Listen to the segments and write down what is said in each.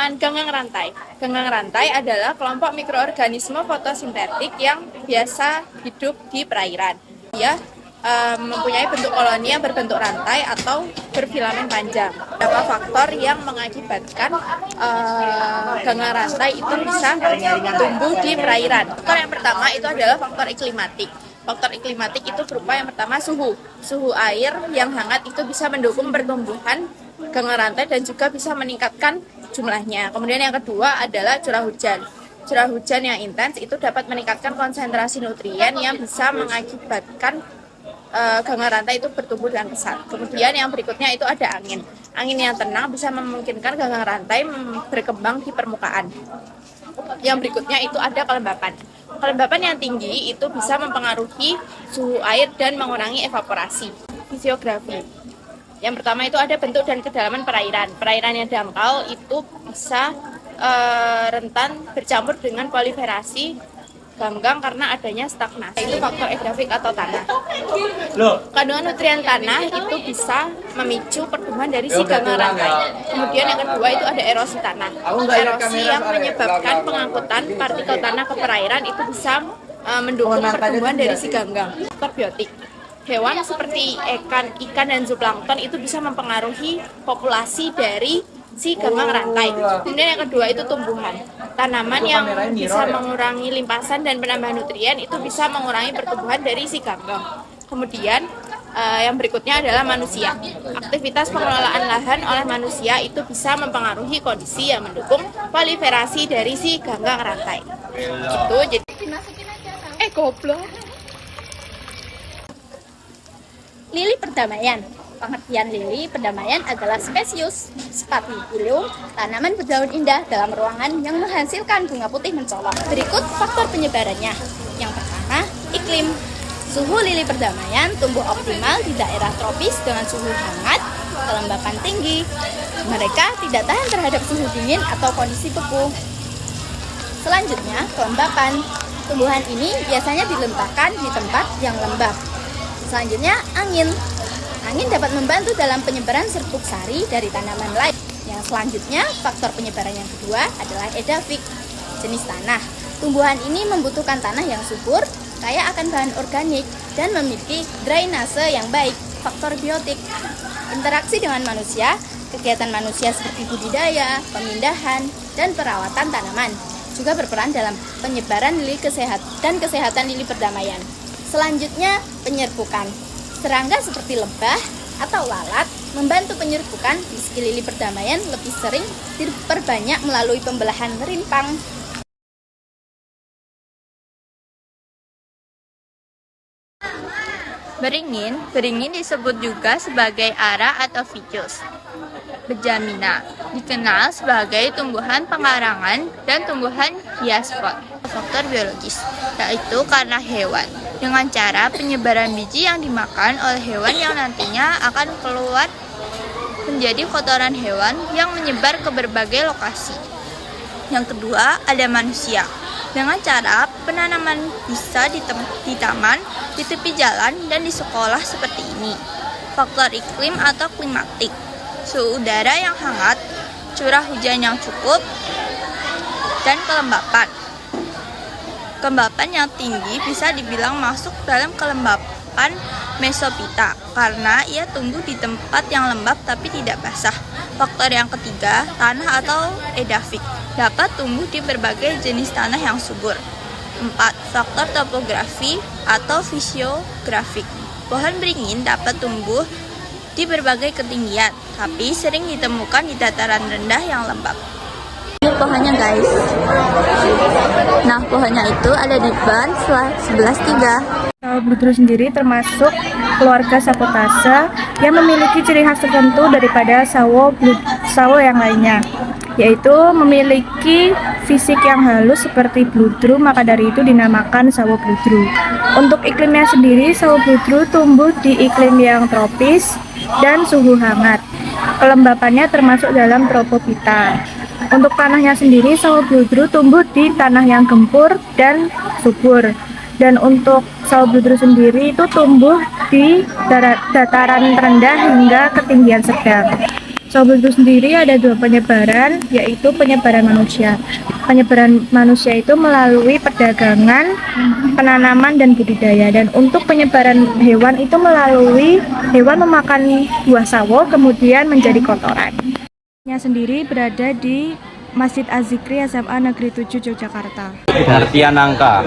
dengan ganggang rantai. Ganggang rantai adalah kelompok mikroorganisme fotosintetik yang biasa hidup di perairan. Dia mempunyai bentuk koloni yang berbentuk rantai atau berfilamen panjang. Beberapa faktor yang mengakibatkan ganggang rantai itu bisa tumbuh di perairan. Faktor yang pertama itu adalah faktor iklimatik. Faktor iklimatik itu berupa yang pertama suhu. Suhu air yang hangat itu bisa mendukung pertumbuhan ganggang rantai dan juga bisa meningkatkan jumlahnya. Kemudian yang kedua adalah curah hujan. Curah hujan yang intens itu dapat meningkatkan konsentrasi nutrien yang bisa mengakibatkan ganggang rantai itu bertumbuh dengan pesat. Kemudian yang berikutnya itu ada angin. Angin yang tenang bisa memungkinkan ganggang rantai berkembang di permukaan. Yang berikutnya itu ada kelembapan. Kelembapan yang tinggi itu bisa mempengaruhi suhu air dan mengurangi evaporasi. Fisiografi. Yang pertama itu ada bentuk dan kedalaman perairan. Perairan yang dangkal itu bisa rentan bercampur dengan proliferasi ganggang karena adanya stagnasi. Itu faktor edafik atau tanah. Kandungan nutrien tanah itu bisa memicu pertumbuhan dari si ganggang rantai. Kemudian yang kedua itu ada erosi tanah. Erosi yang menyebabkan pengangkutan partikel tanah ke perairan itu bisa mendukung pertumbuhan dari si ganggang. Faktor biotik. Hewan seperti ikan dan zooplankton itu bisa mempengaruhi populasi dari si ganggang rantai. Kemudian yang kedua itu tumbuhan. Tanaman yang bisa mengurangi limpasan dan penambahan nutrien itu bisa mengurangi pertumbuhan dari si ganggang. Kemudian yang berikutnya adalah manusia. Aktivitas pengelolaan lahan oleh manusia itu bisa mempengaruhi kondisi yang mendukung proliferasi dari si ganggang rantai. Gitu. Jadi goblok. Lili perdamaian. Pengertian lili perdamaian adalah spesies Spathiphyllum, tanaman berdaun indah dalam ruangan yang menghasilkan bunga putih mencolok. Berikut faktor penyebarannya. Yang pertama, iklim. Suhu lili perdamaian tumbuh optimal di daerah tropis dengan suhu hangat, kelembapan tinggi. Mereka tidak tahan terhadap suhu dingin atau kondisi beku. Selanjutnya, kelembapan. Tumbuhan ini biasanya diletakkan di tempat yang lembab. Selanjutnya, angin. Angin dapat membantu dalam penyebaran serbuk sari dari tanaman lain. Yang selanjutnya, faktor penyebaran yang kedua adalah edafik, jenis tanah. Tumbuhan ini membutuhkan tanah yang subur, kaya akan bahan organik, dan memiliki drainase yang baik. Faktor biotik, interaksi dengan manusia, kegiatan manusia seperti budidaya, pemindahan, dan perawatan tanaman juga berperan dalam penyebaran lili dan kesehatan lili perdamaian. Selanjutnya, penyerbukan. Serangga seperti lebah atau lalat membantu penyerbukan meski lili perdamaian lebih sering diperbanyak melalui pembelahan rimpang. Beringin disebut juga sebagai ara atau ficus. Bejamina dikenal sebagai tumbuhan pekarangan dan tumbuhan hias pot. Faktor biologis, yaitu karena hewan, dengan cara penyebaran biji yang dimakan oleh hewan yang nantinya akan keluar menjadi kotoran hewan yang menyebar ke berbagai lokasi. Yang kedua, ada manusia. Dengan cara penanaman bisa di taman, di tepi jalan, dan di sekolah seperti ini. Faktor iklim atau klimatik, suhu udara yang hangat, curah hujan yang cukup, dan kelembapan. Kelembapan yang tinggi bisa dibilang masuk dalam kelembapan mesophyta karena ia tumbuh di tempat yang lembab tapi tidak basah. Faktor yang ketiga, tanah atau edafik, dapat tumbuh di berbagai jenis tanah yang subur. 4. Faktor topografi atau fisiografik. Pohon beringin dapat tumbuh di berbagai ketinggian, tapi sering ditemukan di dataran rendah yang lembab. Ini pohonnya guys. Nah, pohonnya itu ada di ban 11.3. Sawo bludru sendiri termasuk keluarga Sapotacea yang memiliki ciri khas tertentu daripada sawo yang lainnya, yaitu memiliki fisik yang halus seperti bludru, maka dari itu dinamakan sawo bludru. Untuk iklimnya sendiri, sawo bludru tumbuh di iklim yang tropis dan suhu hangat. Kelembapannya termasuk dalam tropophyta. Untuk tanahnya sendiri, sawo bludru tumbuh di tanah yang gempur dan subur. Dan untuk sawo bludru sendiri itu tumbuh di dataran rendah hingga ketinggian sedang. Sawo itu sendiri ada dua penyebaran, yaitu penyebaran manusia. Penyebaran manusia itu melalui perdagangan, penanaman, dan budidaya. Dan untuk penyebaran hewan itu melalui hewan memakan buah sawo kemudian menjadi kotoran. Nya sendiri berada di Masjid Az-Zikri SMA Negeri 7 Yogyakarta. Pengertian angka.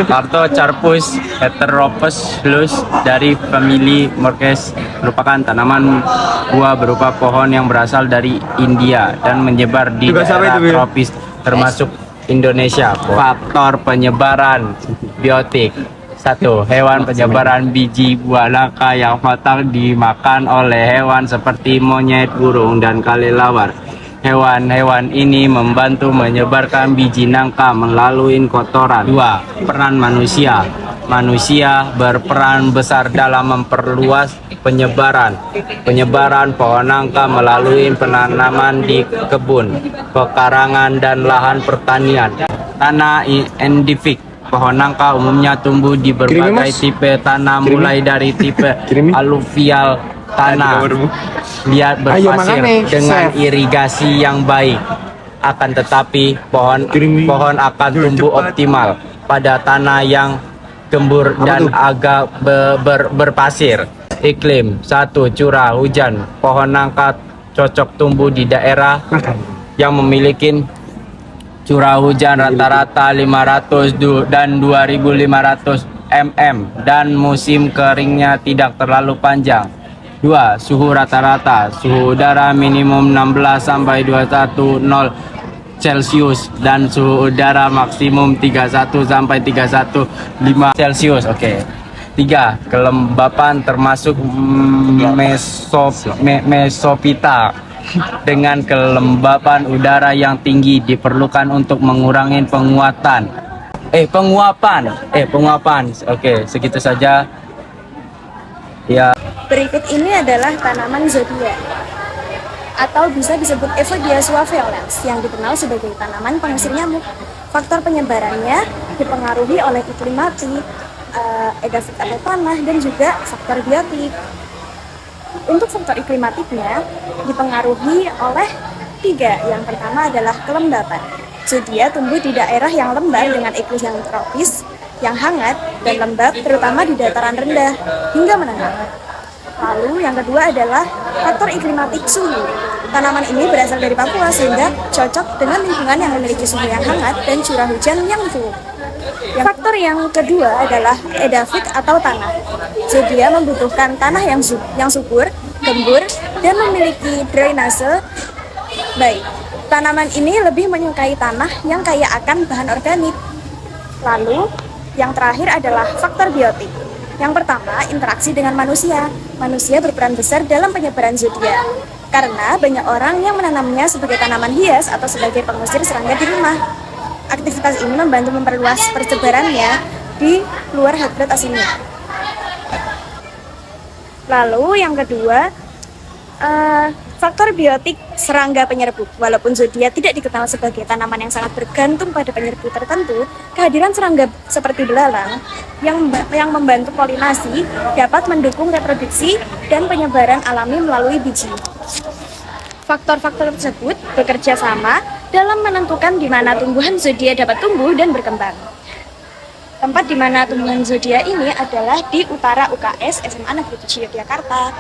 Cartocarpus heteropus lus dari famili Morges merupakan tanaman buah berupa pohon yang berasal dari India dan menyebar di daerah tropis termasuk Indonesia. Faktor penyebaran biotik. 1. Hewan penyebaran biji buah langka yang fatal dimakan oleh hewan seperti monyet, burung, dan kelelawar. Hewan-hewan ini membantu menyebarkan biji nangka melalui kotoran. 2. Peran manusia. Manusia berperan besar dalam memperluas penyebaran pohon nangka melalui penanaman di kebun, pekarangan, dan lahan pertanian. Tanah endemik. Pohon nangka umumnya tumbuh di berbagai tipe tanah mulai dari tipe aluvial, tanah liat berpasir dengan irigasi yang baik. Akan tetapi pohon akan tumbuh optimal pada tanah yang gembur dan agak berpasir. Iklim. 1. Curah hujan. Pohon nangka cocok tumbuh di daerah yang memiliki curah hujan rata-rata 500 dan 2.500 mm dan musim keringnya tidak terlalu panjang. 2. Suhu rata-rata. Suhu udara minimum 16 sampai 21 Celcius dan suhu udara maksimum 31 sampai 31,5 Celcius. Oke. 3. Kelembapan termasuk mesopita. Dengan kelembapan udara yang tinggi diperlukan untuk mengurangi penguapan. Oke, segitu saja. Ya. Berikut ini adalah tanaman zodiak atau bisa disebut Evodiazua violens yang dikenal sebagai tanaman pengusir nyamuk. Faktor penyebarannya dipengaruhi oleh iklim mati, edafit atau tanah, dan juga faktor biotik. Untuk faktor iklimatiknya dipengaruhi oleh 3. Yang pertama adalah kelembapan. Zodia tumbuh di daerah yang lembab dengan iklim yang tropis, yang hangat dan lembab, terutama di dataran rendah hingga menengah. Lalu yang kedua adalah faktor iklimatik suhu. Tanaman ini berasal dari Papua sehingga cocok dengan lingkungan yang memiliki suhu yang hangat dan curah hujan yang cukup. Faktor yang kedua adalah edafit atau tanah. Zodia membutuhkan tanah yang subur, gembur, dan memiliki drainase baik. Tanaman ini lebih menyukai tanah yang kaya akan bahan organik. Lalu, yang terakhir adalah faktor biotik. Yang pertama, interaksi dengan manusia. Manusia berperan besar dalam penyebaran zodia, karena banyak orang yang menanamnya sebagai tanaman hias atau sebagai pengusir serangga di rumah. Aktivitas ini membantu memperluas persebarannya di luar habitat aslinya. Lalu yang kedua, faktor biotik serangga penyerbuk. Walaupun zodia tidak dikenal sebagai tanaman yang sangat bergantung pada penyerbuk tertentu, kehadiran serangga seperti belalang yang membantu polinasi dapat mendukung reproduksi dan penyebaran alami melalui biji. Faktor-faktor tersebut bekerja sama dalam menentukan di mana tumbuhan zodia dapat tumbuh dan berkembang. Tempat di mana tumbuhan zodia ini adalah di utara UKS SMA Negeri 7 Yogyakarta.